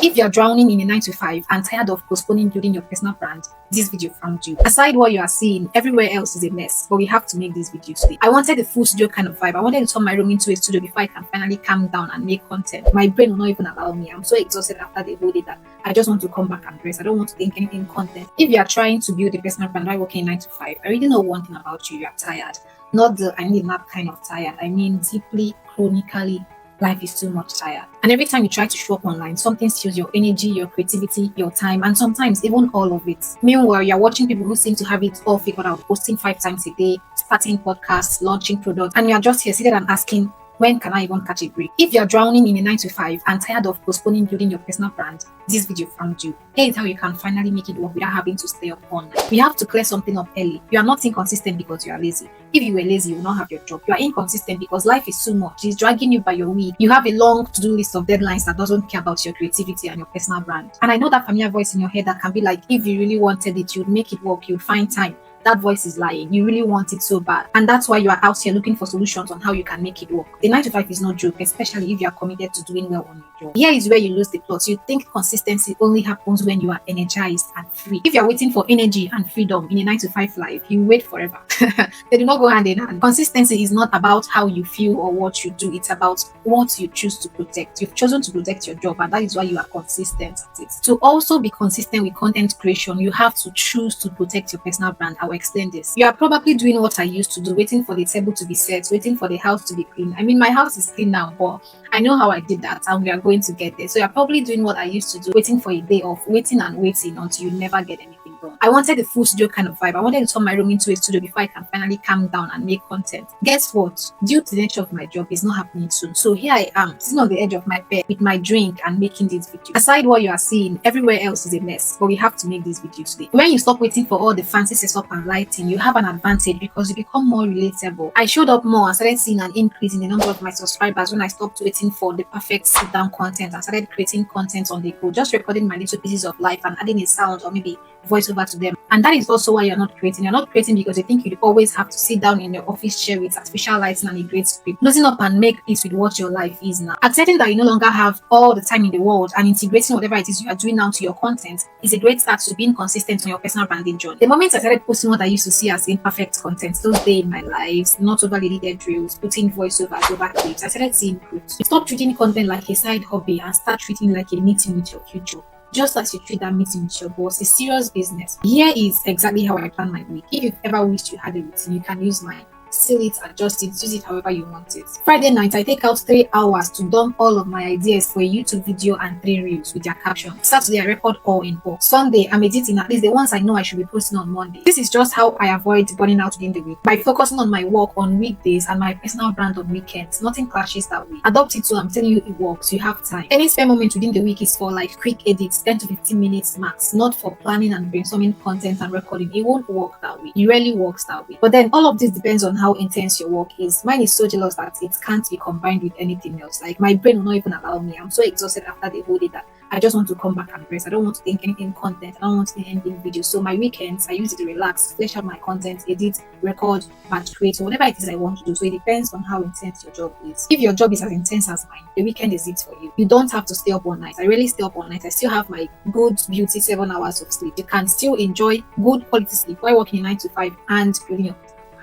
If you're drowning in a 9 to 5 and tired of postponing building your personal brand, this video found you. Aside what you are seeing, everywhere else is a mess, but we have to make this video today. I wanted a full studio kind of vibe. I wanted to turn my room into a studio before I can finally calm down and make content. My brain will not even allow me. I'm so exhausted after the whole day that I just want to come back and rest. I don't want to think anything content. If you are trying to build a personal brand while working 9 to 5, I really know one thing about you. You are tired. Not the I need a nap kind of tired. I mean deeply, chronically, life is too much tired. And every time you try to show up online, something steals your energy, your creativity, your time, and sometimes even all of it. Meanwhile, you're watching people who seem to have it all figured out, posting 5 times a day, starting podcasts, launching products, and you're just here seated and asking, when can I even catch a break? If you're drowning in a 9 to 5 and tired of postponing building your personal brand, this video found you. Here is how you can finally make it work without having to stay up all night. We have to clear something up early. You are not inconsistent because you are lazy. If you were lazy, you will not have your job. You are inconsistent because life is too much. It's dragging you by your week. You have a long to-do list of deadlines that doesn't care about your creativity and your personal brand. And I know that familiar voice in your head that can be like, if you really wanted it, you'd make it work, you'd find time. That voice is lying. You really want it so bad. And that's why you are out here looking for solutions on how you can make it work. The 9 to 5 is no joke, especially if you are committed to doing well on your job. Here is where you lose the plot. You think consistency only happens when you are energized and free. If you are waiting for energy and freedom in a 9 to 5 life, you wait forever. They do not go hand in hand. Consistency is not about how you feel or what you do. It's about what you choose to protect. You've chosen to protect your job, and that is why you are consistent at it. To also be consistent with content creation, you have to choose to protect your personal brand. I'll explain this. You are probably doing what I used to do, waiting for the table to be set, waiting for the house to be clean. I mean, my house is clean now, but I know how I did that, and we are going to get there. So you're probably doing what I used to do, waiting for a day off, waiting and waiting until you never get anything done. I wanted a full studio kind of vibe. I wanted to turn my room into a studio before I can finally calm down and make content. Guess what? Due to the nature of my job, it's not happening soon. So here I am, sitting on the edge of my bed with my drink and making this video. Aside what you are seeing, everywhere else is a mess, but we have to make this video today. When you stop waiting for all the fancy setup and lighting, you have an advantage because you become more relatable. I showed up more and started seeing an increase in the number of my subscribers when I stopped waiting for the perfect sit-down content and started creating content on the go, just recording my little pieces of life and adding a sound or maybe voiceover to them. And that is also why you're not creating. You're not creating because you think you'd always have to sit down in your office chair with artificial lighting and a great script. Closing up and make peace with what your life is now. Accepting that you no longer have all the time in the world and integrating whatever it is you are doing now to your content is a great start to being consistent on your personal branding journey. The moment I started posting what I used to see as imperfect content, those days in my lives, not overly needed drills, putting voiceovers over clips, I started seeing growth. Stop treating content like a side hobby and start treating it like a meeting with your future. Just as you treat that meeting with your boss, a serious business. Here is exactly how I plan my week. If you've ever wished you had a routine, you can use mine. Seal it, adjust it, use it however you want it. Friday night, I take out 3 hours to dump all of my ideas for a YouTube video and 3 reels with their caption. Saturday, I record all in bulk. Sunday, I'm editing at least the ones I know I should be posting on Monday. This is just how I avoid burning out within the week. By focusing on my work on weekdays and my personal brand on weekends, nothing clashes that way. Adopt it too, I'm telling you it works, you have time. Any spare moment within the week is for like quick edits, 10 to 15 minutes max, not for planning and brainstorming content and recording. It won't work that way. It rarely works that way. But then all of this depends on how intense your work is. Mine is so jealous that it can't be combined with anything else. Like my brain will not even allow me. I'm so exhausted after the whole day that I just want to come back and rest. I don't want to think anything content. I don't want to think anything video. So my weekends, I use it to relax, flesh out my content, edit, record, batch create, or whatever it is I want to do. So it depends on how intense your job is. If your job is as intense as mine, the weekend is it for you. You don't have to stay up all night. I rarely stay up all night. I still have my good beauty 7 hours of sleep. You can still enjoy good quality sleep while working 9 to 5 and building your.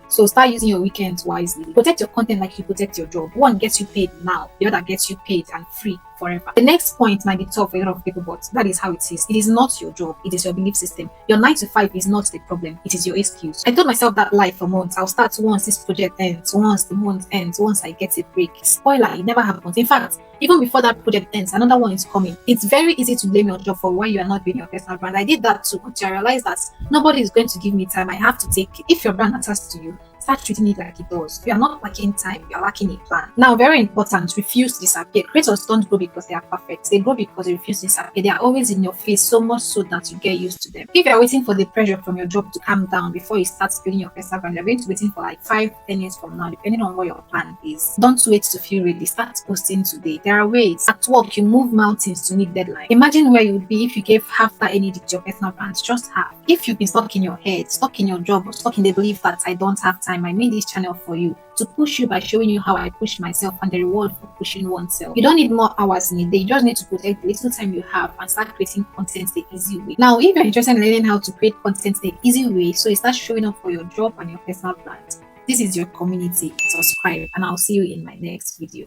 So start using your weekends wisely. Protect your content like you protect your job. One gets you paid now, the other gets you paid and free forever. The next point might be tough for a lot of people, but that is how it is. It is not your job, it is your belief system. Your 9 to 5 is not the problem, it is your excuse. I told myself that lie for months. I'll start once this project ends, once the month ends, once I get a break. Spoiler, it never happens. In fact, even before that project ends, another one is coming. It's very easy to blame your job for why you are not being your personal brand. I did that too, until I realized that nobody is going to give me time. I have to take it. If your brand attached to you, start treating it like it does. You are not lacking time, you are lacking a plan. Now, very important, refuse to disappear. Creators don't grow because they are perfect. They grow because they refuse to disappear. They are always in your face, so much so that you get used to them. If you are waiting for the pressure from your job to calm down before you start building your personal brand, you're going to be waiting for like 5-10 years from now, depending on what your plan is. Don't wait to feel ready. Start posting today. There are ways. At work, you move mountains to meet deadline. Imagine where you would be if you gave half that energy to your personal brand. Just half. If you've been stuck in your head, stuck in your job, or stuck in the belief that I don't have time, time, I made this channel for you to push you by showing you how I push myself and the reward for pushing oneself. You don't need more hours in a day. You just need to protect the little time you have and start creating content the easy way. Now, if you're interested in learning how to create content the easy way, so it starts showing up for your job and your personal brand, this is your community. Subscribe, and I'll see you in my next video.